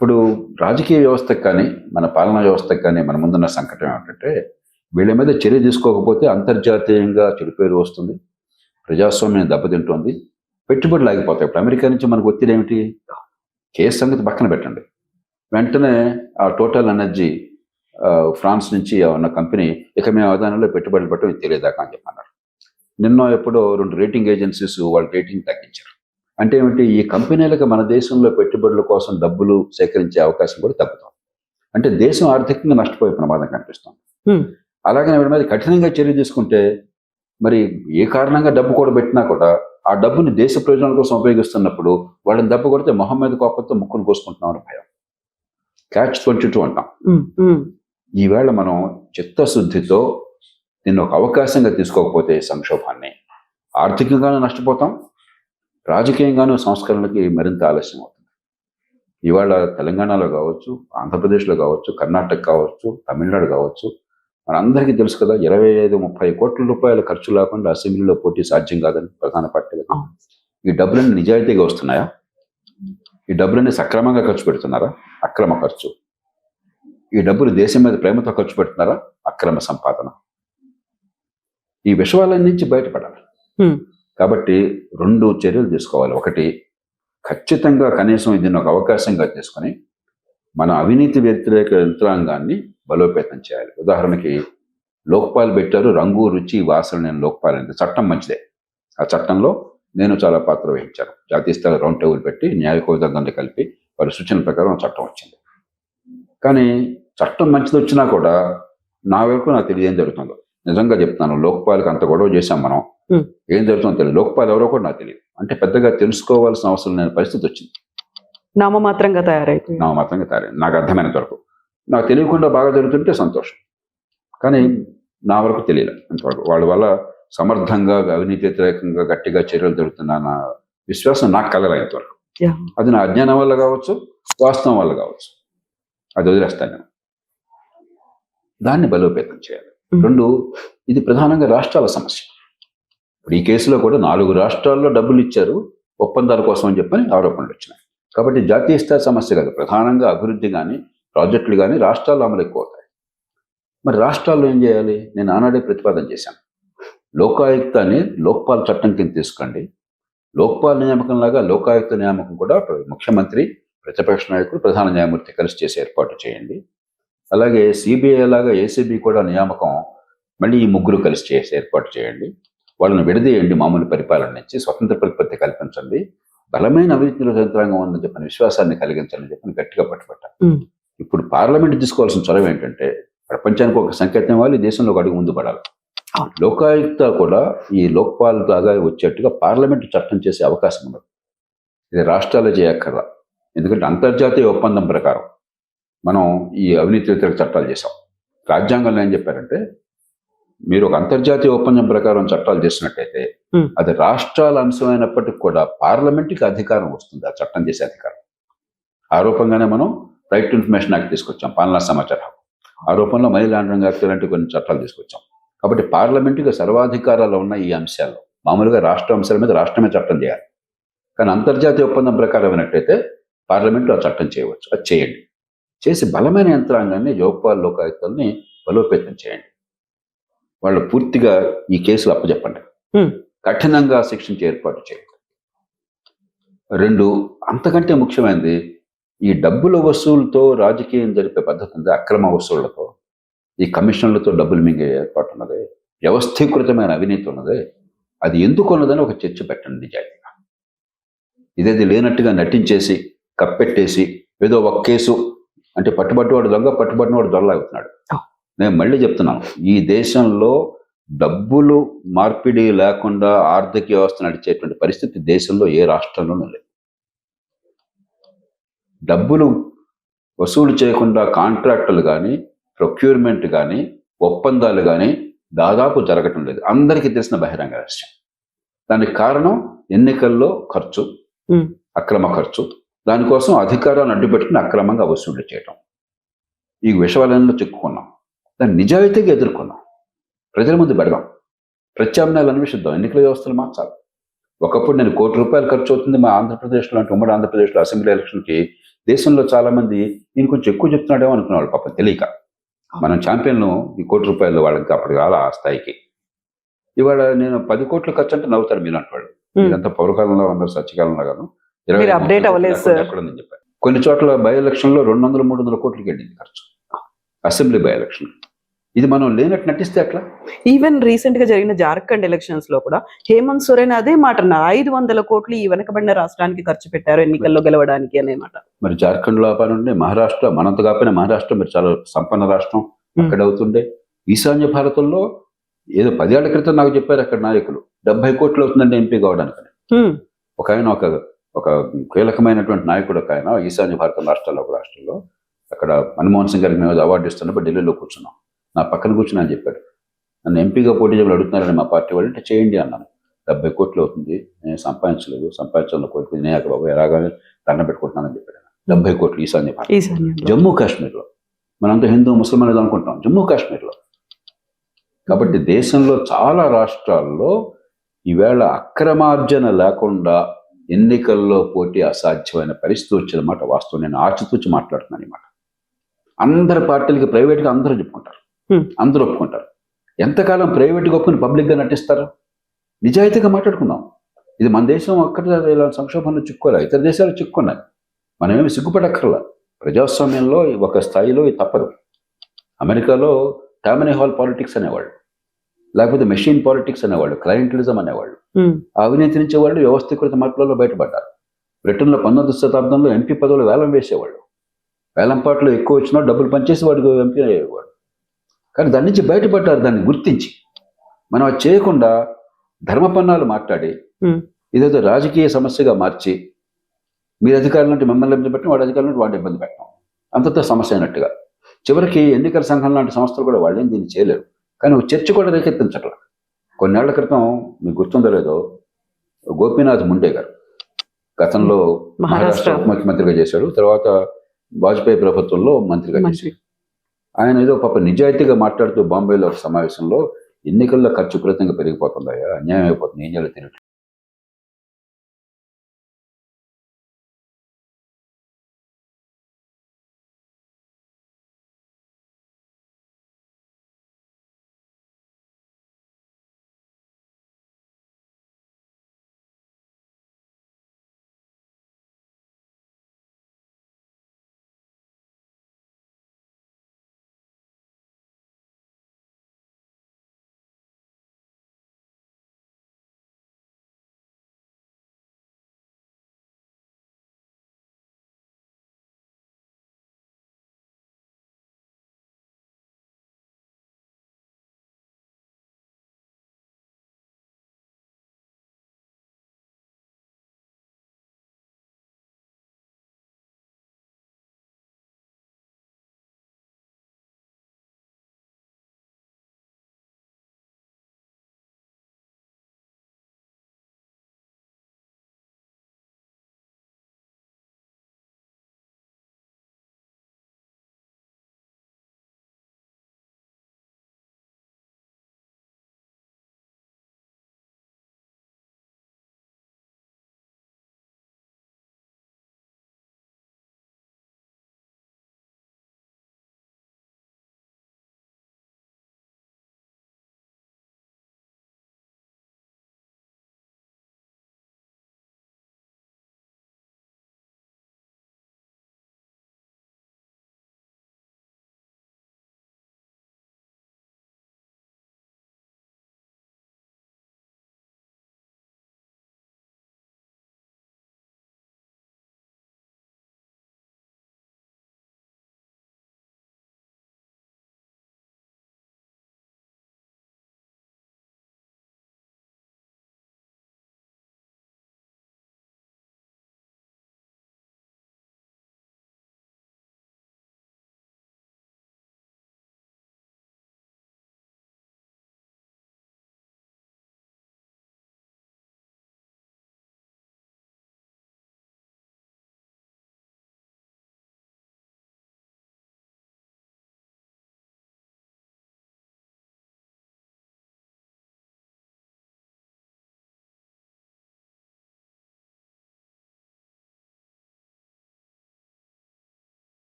ఇప్పుడు రాజకీయ వ్యవస్థకు కానీ మన పాలనా వ్యవస్థకు కానీ మన ముందున్న సంకటం ఏమిటంటే వీళ్ళ మీద చర్య తీసుకోకపోతే అంతర్జాతీయంగా చెడు పేరు వస్తుంది, ప్రజాస్వామ్యం దెబ్బతింటుంది, పెట్టుబడులు ఆగిపోతాయి. ఇప్పుడు అమెరికా నుంచి మనకు ఒత్తిడి ఏమిటి? కేసు సంగతి పక్కన పెట్టండి, వెంటనే ఆ టోటల్ ఎనర్జీ ఫ్రాన్స్ నుంచి ఉన్న కంపెనీ ఇక మేము అవధానంలో పెట్టుబడులు పెట్టడం తెలియదాకా అని చెప్పన్నారు. నిన్న ఎప్పుడో 2 రేటింగ్ ఏజెన్సీస్ వాళ్ళ రేటింగ్ తగ్గించారు. అంటే ఏమిటి? ఈ కంపెనీలకు మన దేశంలో పెట్టుబడుల కోసం డబ్బులు సేకరించే అవకాశం కూడా తగ్గుతుంది. అంటే దేశం ఆర్థికంగా నష్టపోయే ప్రమాదం కనిపిస్తుంది. అలాగనే వీడి మీద కఠినంగా చర్య తీసుకుంటే మరి ఏ కారణంగా డబ్బు కూడా పెట్టినా కూడా ఆ డబ్బుని దేశ ప్రయోజనాల కోసం ఉపయోగిస్తున్నప్పుడు వాళ్ళని దెబ్బ కొడితే మొహం మీద కోపంతో ముక్కును కోసుకుంటున్నాం అని భయం. Catch-22 అంటాం. ఈవేళ మనం చిత్తశుద్ధితో దీన్ని ఒక అవకాశంగా తీసుకోకపోతే సంక్షోభాన్ని ఆర్థికంగానూ నష్టపోతాం, రాజకీయంగానూ సంస్కరణలకి మరింత ఆలస్యం అవుతుంది. ఇవాళ తెలంగాణలో కావచ్చు, ఆంధ్రప్రదేశ్లో కావచ్చు, కర్ణాటక కావచ్చు, తమిళనాడు కావచ్చు, మనందరికీ తెలుసు కదా, 25-30 కోట్ల రూపాయల ఖర్చు లేకుండా అసెంబ్లీలో పోటీ సాధ్యం కాదని ప్రధాన పార్టీలకు. ఈ డబ్బులన్నీ నిజాయితీగా వస్తున్నాయా? ఈ డబ్బులన్నీ సక్రమంగా ఖర్చు పెడుతున్నారా? అక్రమ ఖర్చు. ఈ డబ్బులు దేశం మీద ప్రేమతో ఖర్చు పెడుతున్నారా? అక్రమ సంపాదన. ఈ విషయాల నుంచి బయటపడాలి. కాబట్టి 2 చర్యలు తీసుకోవాలి. ఒకటి, ఖచ్చితంగా కనీసం దీన్ని ఒక అవకాశంగా తీసుకొని మన అవినీతి వ్యతిరేక యంత్రాంగాన్ని బలోపేతం చేయాలి. ఉదాహరణకి లోక్పాల్ పెట్టారు, రంగు రుచి వాసన నేను లోక్పాల్ అనేది చట్టం మంచిదే. ఆ చట్టంలో నేను చాలా పాత్ర వహించాను. జాతీయ స్థాయి రౌండ్ టేబుల్ పెట్టి న్యాయకోదండాన్ని కలిపి వారి సూచన ప్రకారం చట్టం వచ్చింది. కానీ చట్టం మంచిది వచ్చినా కూడా నా వరకు నాకు తెలియదు ఏం జరుగుతుందో. నిజంగా చెప్తున్నాను, లోక్పాల్కి అంత గొడవ చేశాం మనం, ఏం జరుగుతుందో తెలియదు. లోక్పాల్ ఎవరో కూడా నాకు తెలియదు. అంటే పెద్దగా తెలుసుకోవాల్సిన అవసరం లేని పరిస్థితి వచ్చింది. నామమాత్రంగా తయారైంది. నాకు అర్థమైనంత వరకు. నాకు తెలియకుండా బాగా జరుగుతుంటే సంతోషం, కానీ నా వరకు తెలియదు అంతవరకు. వాళ్ళ వల్ల సమర్థంగా అవినీతి వ్యతిరేకంగా గట్టిగా చర్యలు జరుగుతున్న విశ్వాసం నాకు కలగలేంతవరకు. అది నా అజ్ఞానం వల్ల కావచ్చు, వాస్తవం వల్ల కావచ్చు, అది వదిలేస్తాను నేను. దాన్ని బలోపేతం చేయాలి. 2, ఇది ప్రధానంగా రాష్ట్రాల సమస్య. ఇప్పుడు ఈ కేసులో కూడా 4 రాష్ట్రాల్లో డబ్బులు ఇచ్చారు ఒప్పందాల కోసం అని చెప్పని ఆరోపణలు వచ్చినాయి. కాబట్టి జాతీయ స్థాయి సమస్య కాదు, ప్రధానంగా అభివృద్ధి కానీ ప్రాజెక్టులు కానీ రాష్ట్రాల్లో అమలు ఎక్కువ అవుతాయి. మరి రాష్ట్రాల్లో ఏం చేయాలి? నేను ఆనాడే ప్రతిపాదన చేశాను. లోకాయుక్తాన్ని లోక్పాల్ చట్టం కింద తీసుకోండి. లోక్పాల్ నియామకం లాగా లోకాయుక్త నియామకం కూడా ముఖ్యమంత్రి, ప్రతిపక్ష నాయకుడు, ప్రధాన న్యాయమూర్తి కలిసి చేసే ఏర్పాటు చేయండి. అలాగే సిబిఐ లాగా ఏసీబీ కూడా నియామకం మళ్ళీ ఈ 3 కలిసి చేసే ఏర్పాటు చేయండి. వాళ్ళని విడదీయండి, మామూలు పరిపాలన నుంచి స్వతంత్ర ప్రతిపత్తి కల్పించండి, బలమైన అవినీతి యంత్రాంగం ఉందని చెప్పిన విశ్వాసాన్ని కలిగించాలని చెప్పి గట్టిగా పట్టుబట్టారు. ఇప్పుడు పార్లమెంట్ తీసుకోవాల్సిన చొరవ ఏంటంటే ప్రపంచానికి ఒక సంకేతం ఇవ్వాలి, దేశంలో ఒక అడుగు ముందు పడాలి. లోకాయుక్త కూడా ఈ లోక్పాల్ లాగా వచ్చేట్టుగా పార్లమెంట్ చట్టం చేసే అవకాశం ఉండదు. ఇది రాష్ట్రాలు చేయక్కర్లా. ఎందుకంటే అంతర్జాతీయ ఒప్పందం ప్రకారం మనం ఈ అవినీతి వ్యతిరేక చట్టాలు చేసాం. రాజ్యాంగంలో ఏం చెప్పారంటే మీరు ఒక అంతర్జాతీయ ఒప్పందం ప్రకారం చట్టాలు చేసినట్టయితే అది రాష్ట్రాల అంశమైనప్పటికీ కూడా పార్లమెంట్కి అధికారం వస్తుంది, ఆ చట్టం చేసే అధికారం. ఆరోపంగానే మనం రైట్ టు ఇన్ఫర్మేషన్ యాక్ట్ తీసుకొచ్చాం, పాలనా సమాచార హక్కు. ఆరోపణలో మనీ లాండరింగ్ యాక్ట్ లాంటి కొన్ని చట్టాలు తీసుకొచ్చాం. కాబట్టి పార్లమెంటుకి సర్వాధికారాలు ఉన్న ఈ అంశాల్లో మామూలుగా రాష్ట్ర అంశాల మీద రాష్ట్రమే చట్టం చేయాలి. కానీ అంతర్జాతీయ ఒప్పందం ప్రకారం అయినట్టయితే పార్లమెంట్లో ఆ చట్టం చేయవచ్చు. అది చేయండి. చేసి బలమైన యంత్రాంగాన్ని లోక్పాల్ లోకాయుక్తల్ని బలోపేతం చేయండి. వాళ్ళు పూర్తిగా ఈ కేసులు అప్పచెప్పండి, కఠినంగా శిక్షించే ఏర్పాటు చేయండి. 2, అంతకంటే ముఖ్యమైనది, ఈ డబ్బుల వసూలుతో రాజకీయం జరిపే పద్ధతి ఉంది. అక్రమ వసూళ్లతో, ఈ కమిషన్లతో డబ్బులు మింగే ఏర్పాటు ఉన్నది, వ్యవస్థీకృతమైన అవినీతి ఉన్నది. అది ఎందుకు ఉన్నదని ఒక చర్చ పెట్టండి నిజాయితీగా. ఇదేది లేనట్టుగా నటించేసి కప్పెట్టేసి ఏదో ఒక కేసు అంటే పట్టుబట్టివాడు దొంగ, పట్టుబట్టినవాడు దొరలాగుతున్నాడు. నేను మళ్ళీ చెప్తున్నాను, ఈ దేశంలో డబ్బులు మార్పిడి లేకుండా ఆర్థిక వ్యవస్థ నడిచేటువంటి పరిస్థితి దేశంలో ఏ రాష్ట్రంలోనూ లేదు. డబ్బులు వసూలు చేయకుండా కాంట్రాక్టులు కానీ, ప్రొక్యూర్మెంట్ కానీ, ఒప్పందాలు కానీ దాదాపు జరగటం లేదు. అందరికీ తెలిసిన బహిరంగ రహస్యం. దానికి కారణం ఎన్నికల్లో ఖర్చు, అక్రమ ఖర్చు, దానికోసం అధికారాన్ని అడ్డుపెట్టుకుని అక్రమంగా వసూళ్లు చేయటం. ఈ విషయాలలో చిక్కుకున్నాం. దాన్ని నిజాయితీగా ఎదుర్కొన్నాం, ప్రజల ముందు పెడదాం, ప్రత్యామ్నాయాలు అన్వేషిద్దాం, ఎన్నికల వ్యవస్థలు మార్చాలి. ఒకప్పుడు నేను ₹1 కోటి ఖర్చు అవుతుంది మా ఆంధ్రప్రదేశ్లో అంటే ఉమ్మడి ఆంధ్రప్రదేశ్లో అసెంబ్లీ ఎలక్షన్కి, దేశంలో చాలా మంది నేను కొంచెం ఎక్కువ చెప్తున్నాడేమో అనుకునేవాళ్ళు పాపం తెలియక. మనం ఛాంపియన్ ఈ ₹1,00,00,000 వాళ్ళకి అప్పటికి రాలా ఆ స్థాయికి. ఇవాళ నేను 10 కోట్లు ఖర్చు అంటే నవ్వుతారు మీరు అంటాడు. మీరంతా పౌరకాలంలో ఉన్నారు, సత్యకాలంలో గాను. మీరు update అవ్వలేదు సార్. ఎక్కడుందని చెప్పారు. కొన్ని చోట్ల బై ఎలక్షన్ లో 200-300 కోట్లకి వెళ్ళింది ఖర్చు, అసెంబ్లీ బై ఎలక్షన్. ఇది మనం లేనట్టు నటిస్తే అట్లా. ఈవెన్ రీసెంట్ గా జరిగిన జార్ఖండ్ ఎలక్షన్స్ లో కూడా హేమంత్ సోరెన్ అదే మాట అన్నారు, 500 కోట్లు ఈ వెనకబడిన రాష్ట్రానికి ఖర్చు పెట్టారు ఎన్నికల్లో గెలవడానికి అనే మాట. మరి జార్ఖండ్ లో ఆపాలంటే మహారాష్ట్ర, మనంత కాకపోయినా మహారాష్ట్ర మరి చాలా సంపన్న రాష్ట్రం, అక్కడ అవుతుండే. ఈశాన్య భారతంలో ఏదో 10 ఏళ్ల క్రితం నాకు చెప్పారు అక్కడ నాయకులు 70 కోట్లు అవుతుందండి ఎంపీ కావడానికి. ఒక ఆయన ఒక కీలకమైనటువంటి నాయకుడు, ఒక ఆయన ఈశాన్య భారత రాష్ట్రాల్లో ఒక రాష్ట్రంలో, అక్కడ మన్మోహన్ సింగ్ గారికి మేము అవార్డు ఇస్తున్నప్పుడు ఢిల్లీలో కూర్చున్నాం. నా పక్కన కూర్చుని అని చెప్పాడు, నన్ను ఎంపీగా పోటీ చేయమని అడుగుతున్నారని మా పార్టీ వాళ్ళు, అంటే చేయండి అన్నాను. 70 కోట్లు అవుతుంది, నేను సంపాదించలేదు, సంపాదించాలని కోరుకుంది నేను బాబు ఎలాగానే దండం పెట్టుకుంటున్నానని చెప్పాడు. 70 కోట్లు ఈశాన్య భారత. జమ్మూ కాశ్మీర్లో మనంతా హిందూ ముస్లిం అనేది అనుకుంటాం, జమ్మూ కాశ్మీర్లో. కాబట్టి దేశంలో చాలా రాష్ట్రాల్లో ఈవేళ అక్రమార్జన లేకుండా ఎన్నికల్లో పోటీ అసాధ్యమైన పరిస్థితి వచ్చిన మాట వాస్తవం. నేను ఆచితూచి మాట్లాడుతున్నాను ఈ మాట. అందరి పార్టీలకి ప్రైవేట్గా అందరూ చెప్పుకుంటారు, అందరూ ఒప్పుకుంటారు. ఎంతకాలం ప్రైవేట్గా ఒప్పుకుని పబ్లిక్గా నటిస్తారు? నిజాయితీగా మాట్లాడుకుందాం. ఇది మన దేశం ఒక్కటి ఇలా సంక్షోభంలో చిక్కుకోలే, ఇతర దేశాలు చిక్కుకున్నాయి. మనమేమి సిగ్గుపడక్కర్లా. ప్రజాస్వామ్యంలో ఒక స్థాయిలో ఇది తప్పదు. అమెరికాలో టామనీ హాల్ పాలిటిక్స్ అనేవాళ్ళు, లేకపోతే మెషిన్ పాలిటిక్స్ అనేవాళ్ళు, క్లయింటలిజం అనేవాళ్ళు. అవినీతి వాళ్ళు వ్యవస్థీకృత మార్పులలో బయటపడ్డారు. బ్రిటన్లో 19వ శతాబ్దంలో ఎంపీ పదవులు వేలం వేసేవాళ్ళు. వేలంపాట్లో ఎక్కువ వచ్చినా డబ్బులు పనిచేసి వాడికి ఎంపీ అయ్యేవాడు. కానీ దాని నుంచి బయటపడ్డారు, దాన్ని గుర్తించి. మనం అది చేయకుండా ధర్మపన్నాలు మాట్లాడి ఇదేదో రాజకీయ సమస్యగా మార్చి, మీరు అధికారులు అంటే మిమ్మల్ని ఇబ్బంది పెట్టడం, వాడి అధికారులు అంటే వాడిని ఇబ్బంది పెట్టడం, అంతతో సమస్య అయినట్టుగా. చివరికి ఎన్నికల సంఘం లాంటి సంస్థలు కూడా వాళ్ళేం దీన్ని చేయలేరు. కానీ ఒక చర్చ కూడా రేకెత్తించట్ల. కొన్నేళ్ల క్రితం మీకు గుర్తుందో లేదో, గోపీనాథ్ ముండే గారు గతంలో మహారాష్ట్ర ఉప ముఖ్యమంత్రిగా చేశాడు, తర్వాత వాజ్పేయి ప్రభుత్వంలో మంత్రిగా చేశాడు. ఆయన ఏదో పాప నిజాయితీగా మాట్లాడుతూ బాంబేలో ఒక సమావేశంలో, ఎన్నికల్లో ఖర్చు విపరీతంగా పెరిగిపోతుందయ్యా, అన్యాయం అయిపోతుంది, ఏం చేయాలో తెలియట్లేదు.